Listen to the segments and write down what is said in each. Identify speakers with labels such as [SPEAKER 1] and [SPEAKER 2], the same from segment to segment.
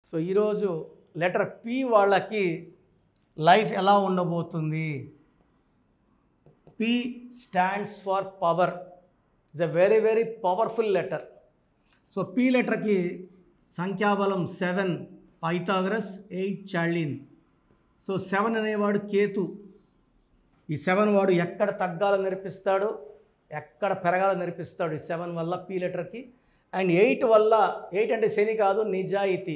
[SPEAKER 1] So ఈరోజు letter P వాళ్ళకి life ఎలా ఉండబోతుంది? P stands for power. It's a very very powerful letter. So P లెటర్కి సంఖ్యాబలం 7 పైథాగరస్, 8 చార్లిన్. సో 7 అనేవాడు కేతు. ఈ 7 వాడు ఎక్కడ తగ్గాలని నేర్పిస్తాడు, ఎక్కడ పెరగాలని నేర్పిస్తాడు ఈ 7 వల్ల పి లెటర్కి. అండ్ 8 వల్ల, 8 అంటే శని కాదు, నిజాయితీ,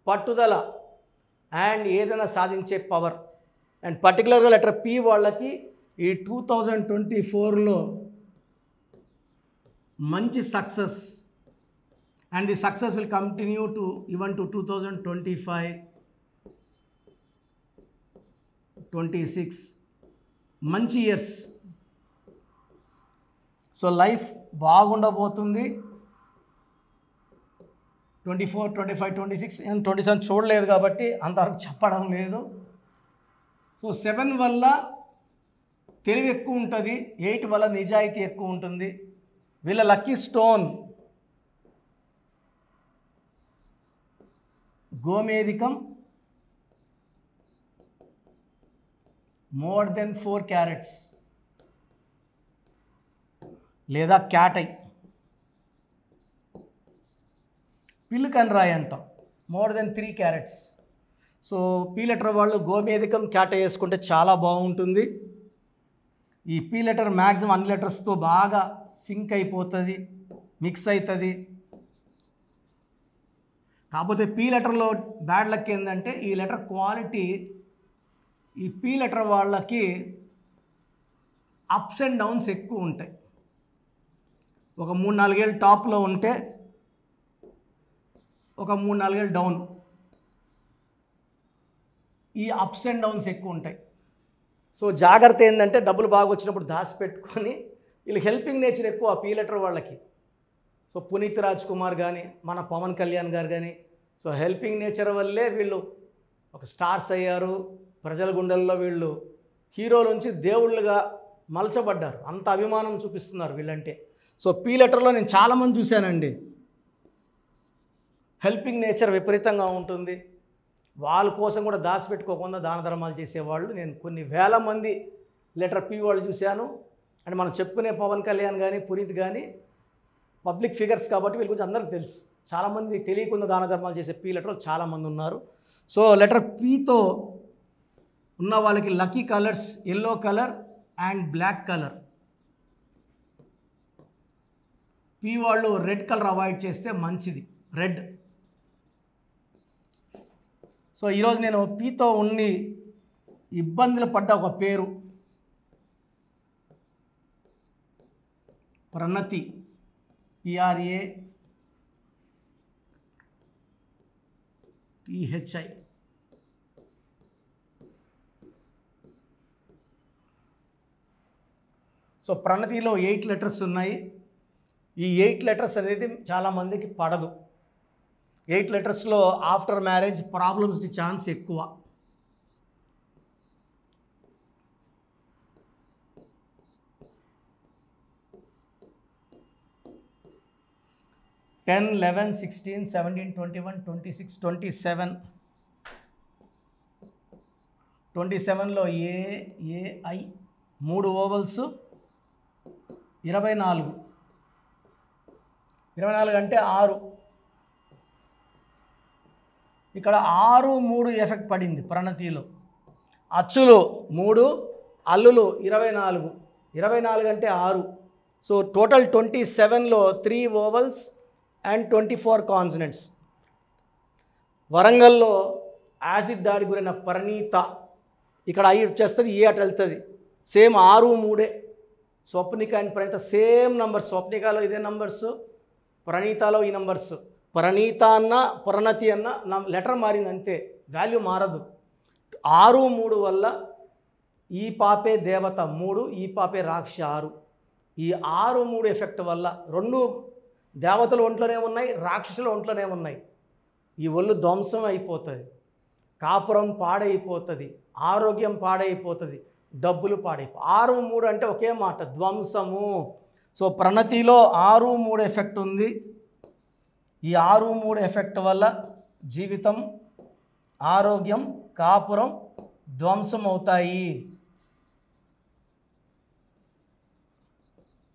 [SPEAKER 1] పట్టుదల అండ్ ఏదైనా సాధించే పవర్. అండ్ పర్టికులర్గా లెటర్ పి వాళ్ళకి ఈ 2024లో మంచి success, and the success will continue to even to 2025, 26 మంచి ఇయర్స్. So life బాగుండబోతుంది. 24, 25, 26 నేను 27 చూడలేదు కాబట్టి అంతవరకు చెప్పడం లేదు. సో 7 వల్ల తెలివి ఎక్కువ ఉంటుంది, 8 వల్ల నిజాయితీ ఎక్కువ ఉంటుంది. వీళ్ళ లక్కీ స్టోన్ గోమేధికం, మోర్ దెన్ 4 క్యారెట్స్, లేదా క్యాటై. పిల్లుకని రాయి అంటాం, more than 3 carats. So P letter వాళ్ళు గోమేధికం, క్యాటై వేసుకుంటే చాలా బాగుంటుంది. ఈ పీ లెటర్ మ్యాక్సిమం అన్ని లెటర్స్తో బాగా సింక్ అయిపోతుంది, మిక్స్ అవుతుంది. కాకపోతే పీ లెటర్లో బ్యాడ్ లక్ ఏంటంటే ఈ లెటర్ క్వాలిటీ, ఈ పీ లెటర్ వాళ్ళకి అప్స్ అండ్ డౌన్స్ ఎక్కువ ఉంటాయి. ఒక 3-4 ఏళ్ళు టాప్లో ఉంటే ఒక 3-4 ఏళ్ళు డౌన్. ఈ అప్స్ అండ్ డౌన్స్ ఎక్కువ ఉంటాయి. సో జాగ్రత్త ఏంటంటే డబ్బులు బాగా వచ్చినప్పుడు దాచిపెట్టుకొని, వీళ్ళు హెల్పింగ్ నేచర్ ఎక్కువ పీ లెటర్ వాళ్ళకి. సో పునీత్ రాజ్ కుమార్ కానీ, మన పవన్ కళ్యాణ్ గారు కానీ, సో హెల్పింగ్ నేచర్ వల్లే వీళ్ళు ఒక స్టార్స్ అయ్యారు. ప్రజల గుండెల్లో వీళ్ళు హీరోల నుంచి దేవుళ్ళుగా మలచబడ్డారు. అంత అభిమానం చూపిస్తున్నారు వీళ్ళంటే. సో పీ లెటర్లో నేను చాలామంది చూశానండి, హెల్పింగ్ నేచర్ విపరీతంగా ఉంటుంది. వాళ్ళ కోసం కూడా దాచిపెట్టుకోకుండా దాన ధర్మాలు చేసేవాళ్ళు నేను కొన్ని వేల మంది లెటర్ పి వాళ్ళు చూశాను. అంటే మనం చెప్పుకునే పవన్ కళ్యాణ్ కానీ, పునీత్ కానీ పబ్లిక్ ఫిగర్స్ కాబట్టి వీళ్ళ గురించి అందరికీ తెలుసు. చాలామంది తెలియకుండా దాన ధర్మాలు చేసే పీ లెటర్ చాలామంది ఉన్నారు. సో లెటర్ పితో ఉన్న వాళ్ళకి lucky colours yellow colour and black colour. P వాళ్ళు రెడ్ కలర్ అవాయిడ్ చేస్తే మంచిది, రెడ్. సో ఈరోజు నేను పీతో ఉండి ఇబ్బందులు పడ్డ ఒక పేరు ప్రణతి, PRATHI. సో ప్రణతిలో 8 లెటర్స్ ఉన్నాయి. ఈ 8 లెటర్స్ అనేది చాలామందికి పడదు. 8 లెటర్స్లో ఆఫ్టర్ మ్యారేజ్ ప్రాబ్లమ్స్కి ఛాన్స్ ఎక్కువ. టెన్, 11, 16, 17, 21, 26, 27. 27లో AAI 3 ovals, 24. 24 అంటే 6. ఇక్కడ 6, 3 ఎఫెక్ట్ పడింది ప్రణతిలో. అచ్చులు 3, అల్లులు 24. 24 అంటే 6. సో టోటల్ 27లో 3 ఓవల్స్ అండ్ 24 కాన్సనెంట్స్. వరంగల్లో యాసిడ్ దాడి గురైన పరిణీత, ఇక్కడ ఐ వచ్చేస్తుంది, ఏ అటు వెళ్తుంది. Same 6, 3. Swapnika and Praneeta same numbers. స్వప్నికలో ఇదే నంబర్స్, ప్రణీతలో ఈ నంబర్స్. ప్రణీత అన్న ప్రణతి అన్న లెటర్ మారింది అంతే, వాల్యూ మారదు. 6, 3 వల్ల ఈ పాపే దేవత 3, ఈ పాపే రాక్ష 6. ఈ 6, 3 ఎఫెక్ట్ వల్ల 2 దేవతలు ఒంట్లోనే ఉన్నాయి, రాక్షసులు ఒంట్లోనే ఉన్నాయి. ఈ ఒళ్ళు ధ్వంసం అయిపోతుంది, కాపురం పాడైపోతుంది, ఆరోగ్యం పాడైపోతుంది, డబ్బులు పాడైపో. 6, 3 అంటే ఒకే మాట, ధ్వంసము. సో ప్రణతిలో 6, 3 ఎఫెక్ట్ ఉంది. ఈ 6, 3 ఎఫెక్ట్ వల్ల జీవితం, ఆరోగ్యం, కాపురం ధ్వంసం అవుతాయి.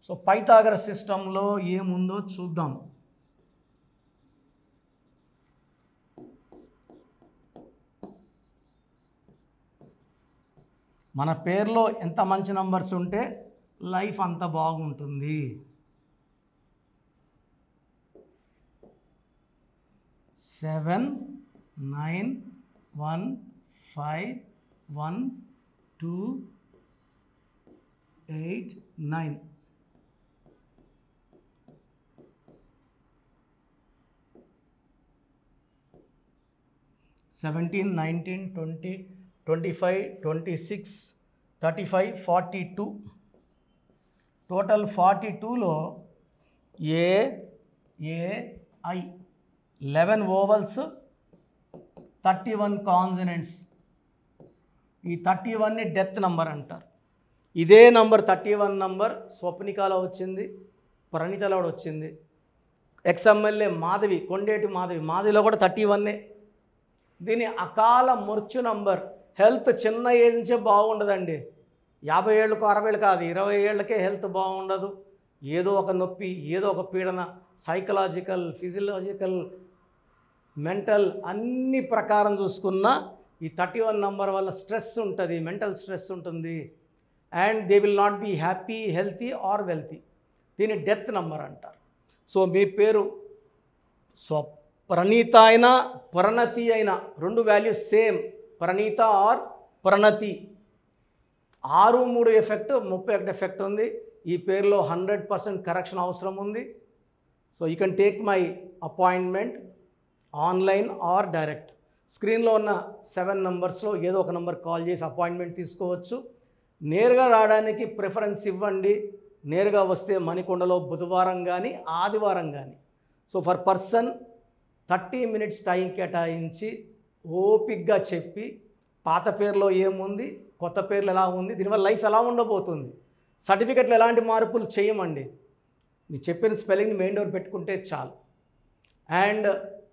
[SPEAKER 1] సో పైథాగరస్ సిస్టంలో ఏముందో చూద్దాం. మన పేరులో ఎంత మంచి నంబర్స్ ఉంటే లైఫ్ అంత బాగుంటుంది. 7 9 1 5 1 2 8 9. సెవెంటీన్ 19 20 25 26 35 42. టోటల్ 42లో ఏఐ 11 ఓవల్స్ 31 కాన్సనెంట్స్. ఈ 31ని డెత్ నంబర్ అంటారు. ఇదే నంబర్ 31 నంబర్ స్వప్నికాలో వచ్చింది, ప్రణీతలో కూడా వచ్చింది. ఎక్స్ఎమ్మెల్యే మాధవి, కొండేటి మాధవిలో కూడా 31. దీని అకాల మృత్యు నంబర్. హెల్త్ చిన్న ఏజ్ నుంచే బాగుండదండి. 50 ఏళ్ళకు 60 ఏళ్ళు కాదు, 20 ఏళ్ళకే హెల్త్ బాగుండదు. ఏదో ఒక నొప్పి, ఏదో ఒక పీడన, సైకలాజికల్, ఫిజియలాజికల్, మెంటల్ అన్ని ప్రకారం చూసుకున్నా ఈ 31 నంబర్ వల్ల స్ట్రెస్ ఉంటుంది, మెంటల్ స్ట్రెస్ ఉంటుంది. And they will not be happy, healthy or wealthy. దీన్ని డెత్ నంబర్ అంటారు. సో మీ పేరు ప్రణీత అయినా ప్రణతి అయినా రెండు values same, Praneetha or Pranathi. 6-3 effect, 31 effect ఉంది. ఈ పేరులో 100% కరెక్షన్ అవసరం ఉంది. So you can take my appointment online or direct. స్క్రీన్లో ఉన్న 7 నంబర్స్లో ఏదో ఒక నంబర్ కాల్ చేసి అపాయింట్మెంట్ తీసుకోవచ్చు. నేరుగా రావడానికి ప్రిఫరెన్స్ ఇవ్వండి. నేరుగా వస్తే మణికొండలో బుధవారం కానీ ఆదివారం కానీ. So for person 30 minutes time కేటాయించి ఓపిక్గా చెప్పి పాత పేరులో ఏముంది, కొత్త పేర్లు ఎలా ఉంది, దీనివల్ల లైఫ్ ఎలా ఉండబోతుంది, సర్టిఫికెట్లు ఎలాంటి మార్పులు చేయమండి. నేను చెప్పిన స్పెల్లింగ్ని మెయిన్ డోర్ పెట్టుకుంటే చాలు. అండ్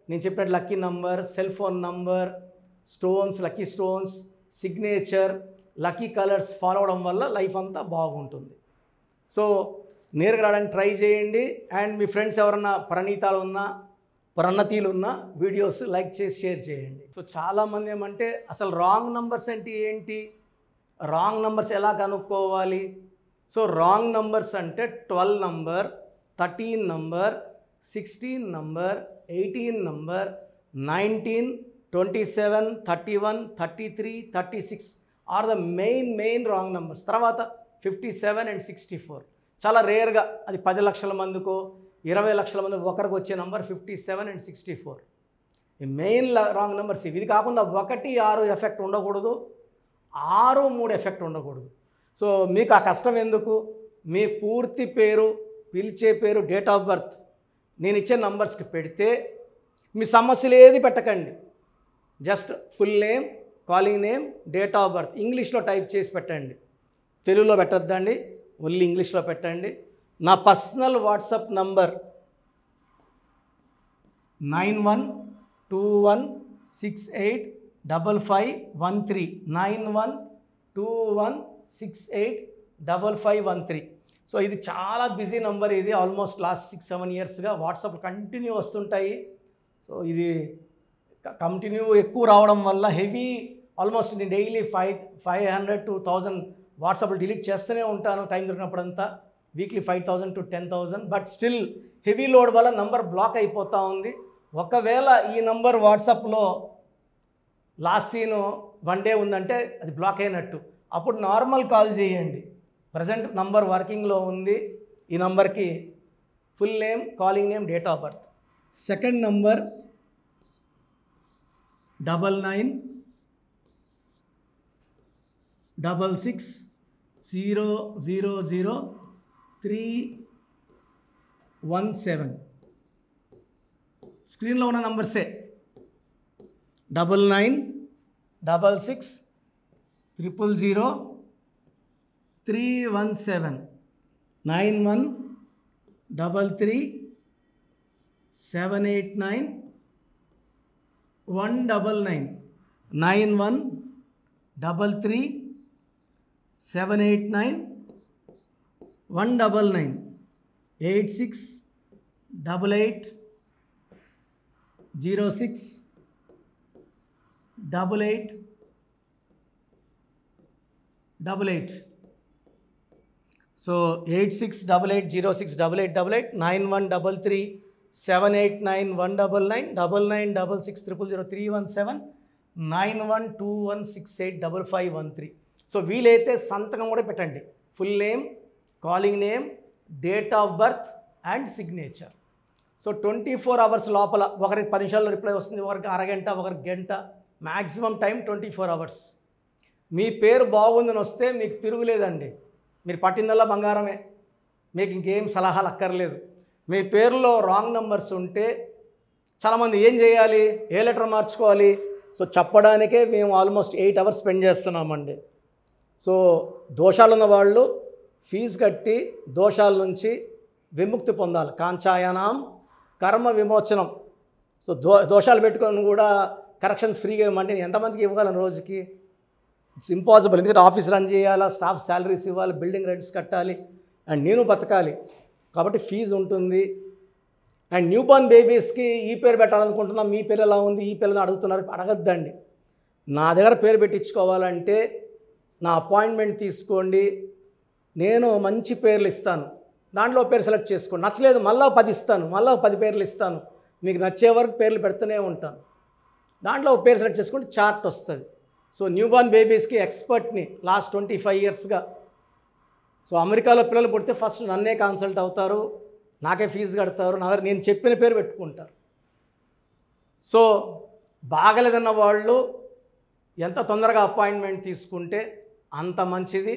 [SPEAKER 1] నేను చెప్పినట్టు lucky number, cell phone number, stones, lucky stones, signature, lucky colours follow అవడం వల్ల లైఫ్ అంతా బాగుంటుంది. సో నేరుగా రావడానికి ట్రై చేయండి. అండ్ మీ ఫ్రెండ్స్ ఎవరన్నా ప్రణీతాలు ఉన్నా, ప్రణతీలు ఉన్న వీడియోస్ లైక్ చేసి షేర్ చేయండి. సో చాలామంది ఏమంటే అసలు రాంగ్ నంబర్స్ అంటే ఏంటి, రాంగ్ నంబర్స్ ఎలా కనుక్కోవాలి. సో రాంగ్ నంబర్స్ అంటే 12 number, 13 number, 16 number, 18 number, 19, 27, 31, 33, 36 are the main wrong numbers. తర్వాత 57 and 64 చాలా రేర్గా, అది 10 లక్షల మందికో 20 లక్షల మంది ఒకరికి వచ్చే నంబర్ 57 and 64. ఈ మెయిన్ రాంగ్ నెంబర్స్ ఇవి. ఇది కాకుండా 1 6 ఎఫెక్ట్ ఉండకూడదు, 6 3 ఎఫెక్ట్ ఉండకూడదు. సో మీకు ఆ కష్టం ఎందుకు? మీ పూర్తి పేరు, పిలిచే పేరు, డేట్ ఆఫ్ బర్త్ నేను ఇచ్చే నంబర్స్కి పెడితే మీ సమస్యలు ఏది పెట్టకండి. Just full name, calling name, date of birth ఇంగ్లీష్లో టైప్ చేసి పెట్టండి. తెలుగులో పెట్టద్దండి, ఓన్లీ ఇంగ్లీష్లో పెట్టండి. నా పర్సనల్ వాట్సాప్ నంబర్ 9121685513 9121685513. సో ఇది చాలా బిజీ నంబర్. ఇది ఆల్మోస్ట్ లాస్ట్ 6-7 ఇయర్స్గా వాట్సాప్ కంటిన్యూ వస్తుంటాయి. సో ఇది కంటిన్యూ ఎక్కువ రావడం వల్ల హెవీ, ఆల్మోస్ట్ నేను డైలీ 500 to 1000 వాట్సాప్లు డిలీట్ చేస్తూనే ఉంటాను టైం దొరికినప్పుడంతా. Weekly 5000 to 10,000. But still heavy load వల్ల నంబర్ బ్లాక్ అయిపోతూ ఉంది. ఒకవేళ ఈ నంబర్ వాట్సాప్లో లాస్ట్ సీన్ 1 day ఉందంటే అది బ్లాక్ అయినట్టు. అప్పుడు నార్మల్ కాల్ చేయండి. ప్రజెంట్ నంబర్ వర్కింగ్లో ఉంది. ఈ నంబర్కి full name, calling name, date of birth. Second number 9966000317. స్క్రీన్లో ఉన్న నంబర్సే 9966000317 9133789789 199 9133 789 199 8688 06 88 88. So 8688068888 9133 789 199 9966000317 9121685513. సో వీలైతే సంతకం కూడా పెట్టండి. Full name, calling name, date of birth and signature. So 24 hours లోపల, ఒకరికి 10 నిమిషాల్లో రిప్లై వస్తుంది, ఒకరికి అరగంట, ఒకరికి గంట, మ్యాక్సిమం టైం 24 hours. మీ పేరు బాగుందని వస్తే మీకు తిరుగులేదండి. మీరు పట్టిందల్లా బంగారమే, మీకు ఇంకేం సలహాలు అక్కర్లేదు. మీ పేరులో రాంగ్ నెంబర్స్ ఉంటే చాలామంది ఏం చేయాలి, ఏ లెటర్ మార్చుకోవాలి, సో చెప్పడానికే మేము ఆల్మోస్ట్ 8 hours స్పెండ్ చేస్తున్నామండి. సో దోషాలు ఉన్న వాళ్ళు ఫీజు కట్టి దోషాల నుంచి విముక్తి పొందాలి. కాంచాయనాం కర్మ విమోచనం. సో దోషాలు పెట్టుకొని కూడా కరెక్షన్స్ ఫ్రీగా ఇవ్వమంటే ఎంతమందికి ఇవ్వగలను రోజుకి? It's impossible. ఎందుకంటే ఆఫీస్ రన్ చేయాలా, స్టాఫ్ శాలరీస్ ఇవ్వాలి, బిల్డింగ్ రెంట్స్ కట్టాలి, అండ్ నేను బతకాలి. కాబట్టి ఫీజు ఉంటుంది. అండ్ న్యూ బోర్న్ బేబీస్కి ఈ పేరు పెట్టాలనుకుంటున్నాం, మీ పేరు ఎలా ఉంది, ఈ పేరు అడుగుతున్నారు, అడగద్దండి. నా దగ్గర పేరు పెట్టించుకోవాలంటే నా అపాయింట్మెంట్ తీసుకోండి, నేను మంచి పేర్లు ఇస్తాను, దాంట్లో పేరు సెలెక్ట్ చేసుకోండి. నచ్చలేదు మళ్ళీ 10 ఇస్తాను, మళ్ళీ 10 పేర్లు ఇస్తాను, మీకు నచ్చే వరకు పేర్లు పెడుతూనే ఉంటాను. దాంట్లో పేరు సెలెక్ట్ చేసుకుంటే చార్ట్ వస్తుంది. సో న్యూ బోర్న్ బేబీస్కి ఎక్స్పర్ట్ని లాస్ట్ 25 yearsగా. సో అమెరికాలో పిల్లలు పుడితే ఫస్ట్ నన్నే కన్సల్ట్ అవుతారు, నాకే ఫీజు కడతారు, నేను చెప్పిన పేరు పెట్టుకుంటారు. సో బాగలేదన్న వాళ్ళు ఎంత తొందరగా అపాయింట్మెంట్ తీసుకుంటే అంత మంచిది.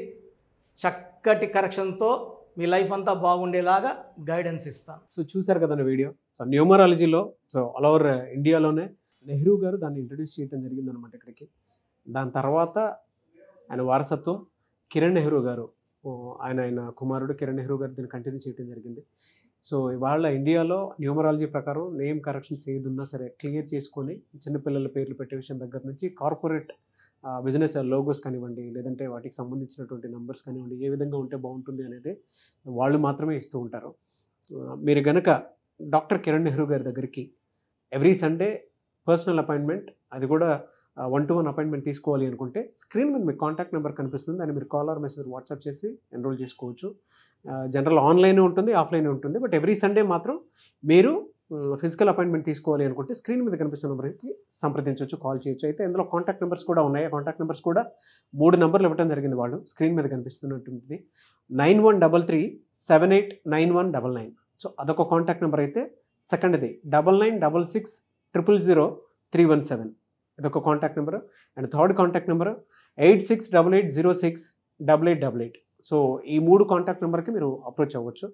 [SPEAKER 1] చక్కటి కరెక్షన్తో మీ లైఫ్ అంతా బాగుండేలాగా గైడెన్స్ ఇస్తాను.
[SPEAKER 2] సో చూశారు కదండి వీడియో. సో న్యూమరాలజీలో సో ఆల్ ఓవర్ ఇండియాలోనే నెహ్రూ గారు దాన్ని ఇంట్రడ్యూస్ చేయడం జరిగిందనమాట ఇక్కడికి. దాని తర్వాత ఆయన వారసత్వం కిరణ్ నెహ్రూ గారు, ఆయన కుమారుడు కిరణ్ నెహ్రూ గారు దీన్ని కంటిన్యూ చేయడం జరిగింది. సో ఇవాళ ఇండియాలో న్యూమరాలజీ ప్రకారం నేమ్ కరెక్షన్స్ ఏదున్నా సరే క్లియర్ చేసుకొని చిన్నపిల్లల పేర్లు పెట్టే విషయం దగ్గర నుంచి కార్పొరేట్ బిజినెస్ లోగోస్ కానివ్వండి, లేదంటే వాటికి సంబంధించినటువంటి నెంబర్స్ కానివ్వండి, ఏ విధంగా ఉంటే బాగుంటుంది అనేది వాళ్ళు మాత్రమే ఇస్తూ ఉంటారు. మీరు కనుక డాక్టర్ కిరణ్ నెహ్రూ గారి దగ్గరికి ఎవ్రీ సండే పర్సనల్ అపాయింట్మెంట్, అది కూడా 1-to-1 అపాయింట్మెంట్ తీసుకోవాలి అనుకుంటే స్క్రీన్ మీద మీకు కాంటాక్ట్ నెంబర్ కనిపిస్తుంది, దాన్ని మీరు కాల్ ఆర్ మెసేజ్ వాట్సాప్ చేసి ఎన్రోల్ చేసుకోవచ్చు. జనరల్ ఆన్లైన్ ఉంటుంది, ఆఫ్లైన్ ఉంటుంది. బట్ ఎవ్రీ సండే మాత్రం మీరు ఫిజికల్ అపాయింట్మెంట్ తీసుకోవాలి అనుకుంటే స్క్రీన్ మీద కనిపిస్తున్న నెంబర్కి సంప్రదించవచ్చు, కాల్ చేయొచ్చు. అయితే ఇందులో కాంటాక్ట్ నెంబర్స్ కూడా ఉన్నాయి. కాంటాక్ట్ నెంబర్స్ కూడా 3 నెంబర్లు ఇవ్వడం జరిగింది. వాళ్ళు స్క్రీన్ మీద కనిపిస్తున్నటువంటి 9133789199. సో అదొక కాంటాక్ట్ నెంబర్ అయితే, సెకండ్ది 9966000317, ఇదొక contact number. And third contact number 8688068888. So ఈ 3 కాంటాక్ట్ నెంబర్కి మీరు అప్రోచ్ అవ్వచ్చు.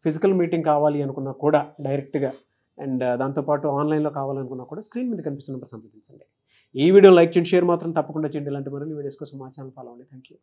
[SPEAKER 2] ఫిజికల్ మీటింగ్ కావాలి అనుకున్నా కూడా డైరెక్ట్గా, అండ్ దాంతోపాటు ఆన్లైన్లో కావాలనుకున్నా కూడా స్క్రీన్ మీద కనిపిస్తున్న నెంబర్ సంప్రదించండి. ఈ వీడియో లైక్ చేయండి, షేర్ మాత్రం తప్పకుండా చేయండి. ఇలాంటి మరిన్ని వీడియోస్ కోసం మా ఛానల్ ఫాలో అవ్వండి. Thank you.